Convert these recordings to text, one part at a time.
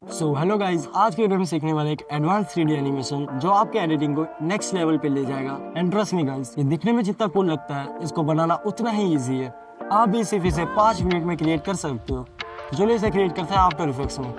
Hello guys, आज के video में सीखने वाले एक एडवांस 3D एनिमेशन जो आपके एडिटिंग को नेक्स्ट लेवल पे ले जाएगा। एंड ट्रस्ट मी गाइस, ये दिखने में जितना कूल लगता है इसको बनाना उतना ही इजी है। आप भी सिर्फ इसे 5 मिनट में क्रिएट कर सकते हो। जो इसे क्रिएट करता है आफ्टर इफेक्ट्स में।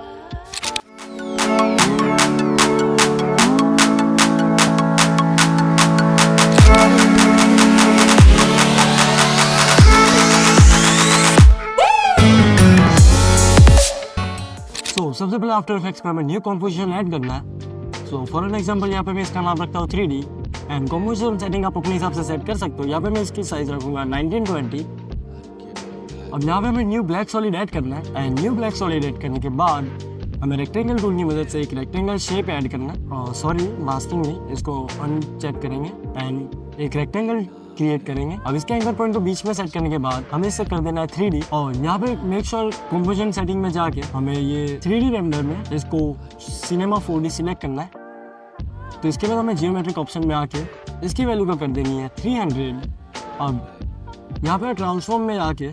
सबसे पहले आफ्टर इफेक्ट्स में हमें न्यू कॉम्पोजिशन ऐड करना है। फॉर एन एग्जांपल यहाँ पे मैं इसका नाम रखता हूँ 3D एंड कॉम्पोजिशन सेटिंग आप अपने हिसाब से सेट कर सकते हो। यहाँ पे मैं इसकी साइज रखूंगा 1920। अब यहाँ पे हमें न्यू ब्लैक सॉलिड ऐड करना है and new black solid add करने के बाद हमें रेक्टेंगल टूल की मदद से एक रेक्टेंगल शेप ऐड करना है। सॉरी, मास्किंग नहीं, इसको अनचेक करेंगे एंड एक रेक्टेंगल क्रिएट करेंगे। अब इसके एंकर पॉइंट को बीच में सेट करने के बाद हमें इसे कर देना है 3D और यहाँ पे मेक श्योर कंपोजिशन सेटिंग में जाके हमें ये 3D रेंडर में इसको सिनेमा 4D सिलेक्ट करना है। तो इसके बाद हमें जियोमेट्रिक ऑप्शन में आके इसकी वैल्यू को कर देनी है 300। अब यहाँ पे ट्रांसफॉर्म में आके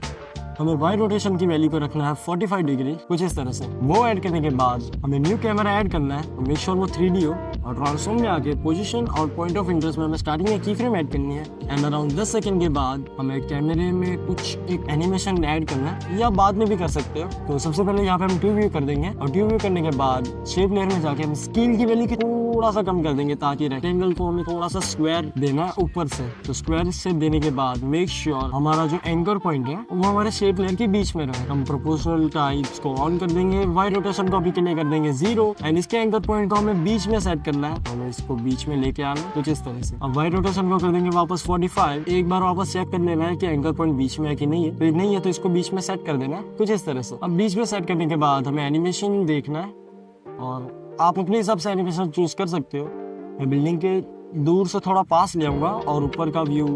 हमें वाई रोटेशन की वैल्यू को रखना है 45 डिग्री, कुछ इस तरह से। वो ऐड करने के बाद हमें न्यू कैमरा ऐड करना है, मेक श्योर वो 3D हो। और ट्रांसफॉर्म में आके पोजीशन और पॉइंट ऑफ इंटरेस्ट में हमें स्टार्टिंग में की फ्रेम ऐड करनी है एंड अराउंड 10 सेकंड के बाद हमें कैमरे में कुछ एक एनिमेशन ऐड करना है, या बाद में भी कर सकते हो। तो सबसे पहले यहाँ पे हम ट्यूब व्यू कर देंगे और ट्यूब व्यू करने के बाद शेप लेयर में जाके हम स्केल की वैल्यू थोड़ा सा कम कर देंगे ताकि रेक्टेंगल को हमें थोड़ा सा स्क्वायर देना ऊपर से। तो स्क्वायर शेप देने के बाद मेक श्योर हमारा जो एंकर पॉइंट है वो हमारे शेप लेयर के बीच में रहे। हम प्रोपोर्शनल टाइप्स को ऑन कर देंगे, वाई रोटेशन को अभी के लिए कर देंगे 0 एंड इसके एंकर पॉइंट को हमें बीच में सेट करना है। हमें इसको बीच में लेके आना कुछ इस तरह से। अब वाई रोटेशन को कर देंगे वापस 45। एक बार वापस चेक कर लेना है कि एंकर पॉइंट बीच में है कि नहीं है। तो नहीं है तो इसको बीच में सेट कर देना कुछ इस तरह से। अब बीच में सेट करने के बाद हमें एनिमेशन देखना है और आप अपने हिसाब से एनिमेशन चूज कर सकते हो। मैं बिल्डिंग के दूर से थोड़ा पास ले आऊंगा और ऊपर का व्यू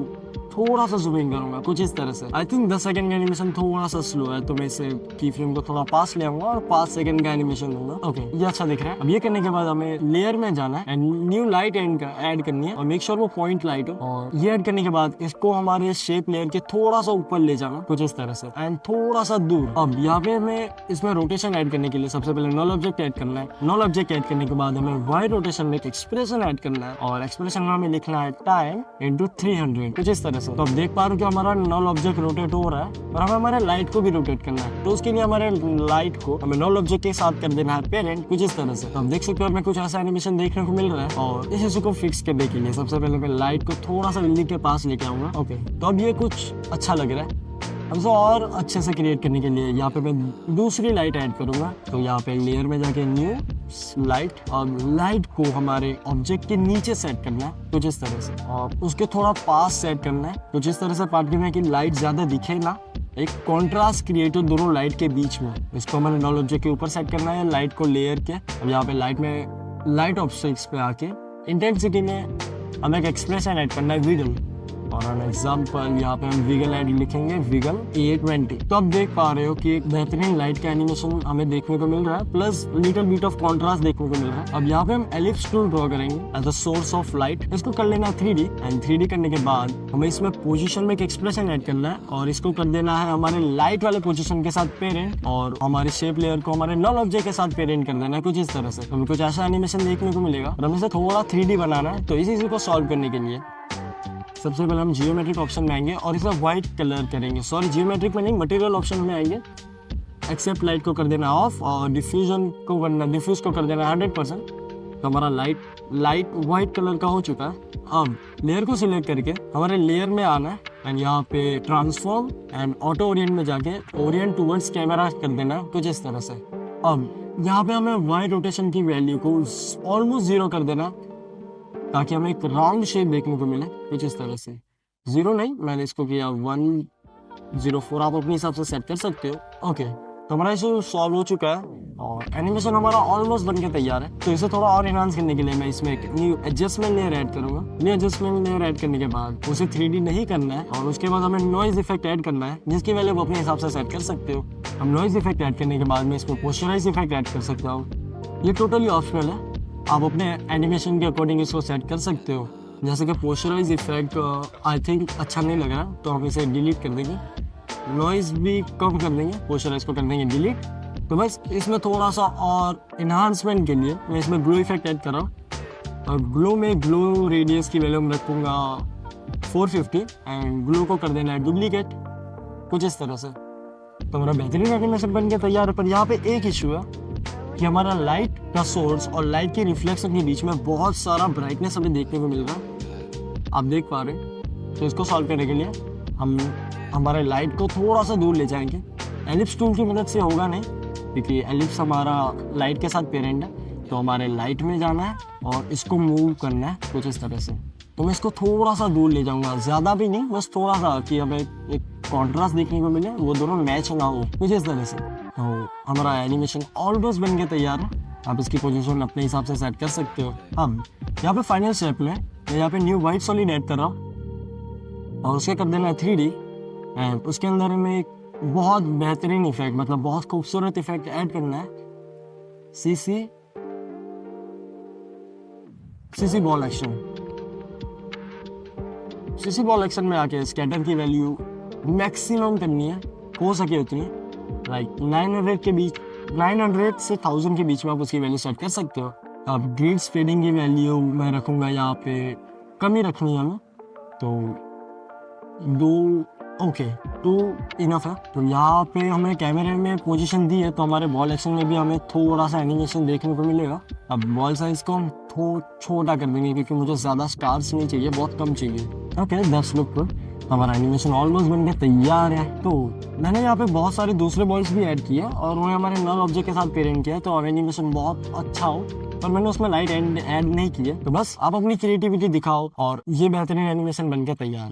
थोड़ा सा जूमिंग करूंगा कुछ इस तरह से। आई थिंक 10 सेकंड का एनिमेशन थोड़ा सा स्लो है, तो मैं इसे की फ्रेम को थोड़ा पास ले आऊंगा और 5 सेकंड का एनिमेशन दूंगा। ओके, ये अच्छा दिख रहा है। अब ये करने के बाद हमें लेयर में जाना है एंड न्यू लाइट ऐड करनी है और मेक श्योर वो पॉइंट लाइट हो। और ये ऐड करने के बाद इसको हमारे शेप लेयर के थोड़ा सा ऊपर ले जाना कुछ इस तरह से एंड थोड़ा सा दूर। अब यहाँ पे हमें इसमें रोटेशन ऐड करने के लिए सबसे पहले नल ऑब्जेक्ट ऐड करना है। नल ऑब्जेक्ट ऐड करने के बाद हमें वाई रोटेशन में एक एक्सप्रेशन ऐड करना है और एक्सप्रेशन में हमें लिखना है टाइम इंटू 300 कुछ इस तरह से। तो अब देख पा रहे हो कि हमारा नल ऑब्जेक्ट रोटेट हो रहा है और हमें हमारे लाइट को भी रोटेट करना है। तो उसके लिए हमारे लाइट को हमें नल ऑब्जेक्ट के साथ कर देना है पेरेंट कुछ इस तरह से। तो आप देख सकते हो हमें कुछ ऐसा एनिमेशन देखने को मिल रहा है। और इस चीज को फिक्स करने के लिए सबसे पहले मैं लाइट को थोड़ा सा बिल्डिंग के पास लेके आऊंगा। ओके, तो अब ये कुछ अच्छा लग रहा है। अब इसे और अच्छे से क्रिएट करने के लिए यहाँ पे मैं दूसरी लाइट ऐड करूंगा। तो यहाँ पे लेयर में जाके न्यू लाइट और लाइट को हमारे ऑब्जेक्ट के नीचे सेट करना है कुछ इस तरह से और उसके थोड़ा पास सेट करना है कुछ इस तरह से पार्ट में कि लाइट ज्यादा दिखे ना, एक कॉन्ट्रास्ट क्रिएट हो दोनों लाइट के बीच में। इसको हमारे नॉल ऑब्जेक्ट के ऊपर सेट करना है लाइट को लेयर के। अब यहाँ पे लाइट ऑब्जेक्ट्स पे आके इंटेंसिटी में हमें एक एक्सप्रेशन ऐड करना है विगल। और एन एग्जाम्पल यहाँ पे हम विगल ऐड लिखेंगे विगल 820। तो आप देख पा रहे हो कि एक बेहतरीन लाइट का एनिमेशन हमें देखने को मिल रहा है plus little bit of contrast देखने को मिल रहा है। अब यहाँ पे हम एलिप्स टूल ड्रॉ करेंगे as a source of light. इसको कर लेना 3D एंड 3D करने के बाद हमें इसमें पोजीशन में एक एक्सप्रेशन ऐड करना है और इसको कर देना है हमारे लाइट वाले पोजीशन के साथ पेरेंट और हमारे शेप लेयर को हमारे नल ऑब्जेक्ट के साथ पेरेंट कर देना है कुछ इस तरह से। हमें कुछ ऐसा एनिमेशन देखने को मिलेगा और हमें इसे थोड़ा 3D बनाना है। तो इसी चीज को सॉल्व करने के लिए सबसे पहले हम जियोमेट्रिक ऑप्शन में आएंगे और इसे व्हाइट कलर करेंगे। सॉरी, जियोमेट्रिक में नहीं, मटेरियल ऑप्शन में आएंगे। एक्सेप्ट लाइट को कर देना ऑफ और डिफ्यूज को कर देना 100%। तो हमारा लाइट व्हाइट कलर का हो चुका है। अब लेयर को सिलेक्ट करके हमारे लेयर में आना है एंड यहाँ पे ट्रांसफॉर्म एंड ऑटो ओरिएंट में जाके ओरिएंट टूवर्ड्स कैमरा कर देना कुछ इस तरह से। अब यहाँ पे हमें वाई रोटेशन की वैल्यू को ऑलमोस्ट 0 कर देना ताकि हमें एक राउंड शेप देखने को मिले कुछ इस तरह से। 0 नहीं, मैंने इसको किया 104, आप अपने हिसाब से सेट कर सकते हो। ओके, तो हमारा इशू सॉल्व हो चुका है और एनिमेशन हमारा ऑलमोस्ट बनके तैयार है। तो इसे थोड़ा और एनहांस करने के लिए मैं इसमें एक न्यू एडजस्टमेंट लेयर ऐड करूंगा। न्यू एडजस्टमेंट लेयर ऐड करने के बाद उसे 3D नहीं करना है और उसके बाद हमें नॉइज इफेक्ट ऐड करना है जिसकी वैल्यू आप अपने हिसाब से सेट कर सकते हो। हम नॉइज इफेक्ट ऐड करने के बाद में इसमें पोस्चराइज इफेक्ट ऐड कर सकता हूँ। ये टोटली ऑप्शनल है, आप अपने एनिमेशन के अकॉर्डिंग इसको सेट कर सकते हो। जैसे कि पोस्चराइज इफेक्ट आई थिंक अच्छा नहीं लग रहा तो हम इसे डिलीट कर देंगे। नॉइज भी कम कर देंगे, पोस्चराइज को कर देंगे डिलीट तो बस इसमें थोड़ा सा और इन्हांसमेंट के लिए मैं इसमें ग्लो इफेक्ट ऐड कर रहा हूँ। और ग्लो में ग्लो रेडियस की वैल्यू मैं रखूँगा 450 एंड ग्लो को कर देना है डुप्लीकेट, कुछ इस तरह से। तो मेरा बेहतरीन एनिमेशन बन के तैयार है। पर यहाँ पे एक इशू है कि हमारा लाइट का सोर्स और लाइट के रिफ्लेक्शन के बीच में बहुत सारा ब्राइटनेस हमें देखने को मिल रहा है, आप देख पा रहे हैं। तो इसको सॉल्व करने के लिए हम हमारे लाइट को थोड़ा सा दूर ले जाएंगे। एलिप्स टूल की मदद से होगा नहीं, क्योंकि एलिप्स हमारा लाइट के साथ पेरेंट है। तो हमारे लाइट में जाना है और इसको मूव करना है कुछ इस तरह से। तो मैं इसको थोड़ा सा दूर ले जाऊंगा, ज़्यादा भी नहीं, बस थोड़ा सा, कि हमें एक कॉन्ट्रास्ट देखने को मिले, वो दोनों मैच ना हो कुछ इस तरह से। तो हमारा एनिमेशन ऑलमोस्ट बन के तैयार है। आप इसकी पोजीशन अपने हिसाब से सेट कर सकते हो। अब यहाँ पे फाइनल स्टेप में मैं यहाँ पे न्यू वाइट सॉलिड ऐड कर रहा हूँ और उसके कर देना है 3D एंड उसके अंदर में एक बहुत बेहतरीन इफेक्ट, मतलब बहुत खूबसूरत इफेक्ट ऐड करना है। CC ball action. CC ball action में आके स्कैटर की वैल्यू मैक्सिमम करनी है, हो सके उतनी, लाइक 900 से 1000 के बीच में आप उसकी वैल्यू सेट कर सकते हो। अब ग्रिड स्प्रेडिंग की वैल्यू मैं रखूँगा यहाँ पे कम ही रखनी है हमें, तो 2 इनफ है। तो यहाँ पे हमें कैमरे में पोजीशन दी है, तो हमारे बॉल एक्शन में भी हमें थोड़ा सा एनिमेशन देखने को मिलेगा। अब बॉल साइज को हम छोटा कर देंगे, क्योंकि मुझे ज़्यादा स्टार्स नहीं चाहिए, बहुत कम चाहिए। Okay, that's look good. हमारा एनिमेशन ऑलमोस्ट बन के तैयार है। तो मैंने यहाँ पे बहुत सारे दूसरे बॉल्स भी ऐड किए और उन्हें हमारे नल ऑब्जेक्ट के साथ पेरेंट किया, तो एनिमेशन बहुत अच्छा हो। पर मैंने उसमें लाइट ऐड नहीं की है। तो बस आप अपनी क्रिएटिविटी दिखाओ और ये बेहतरीन एनिमेशन बन के तैयार है।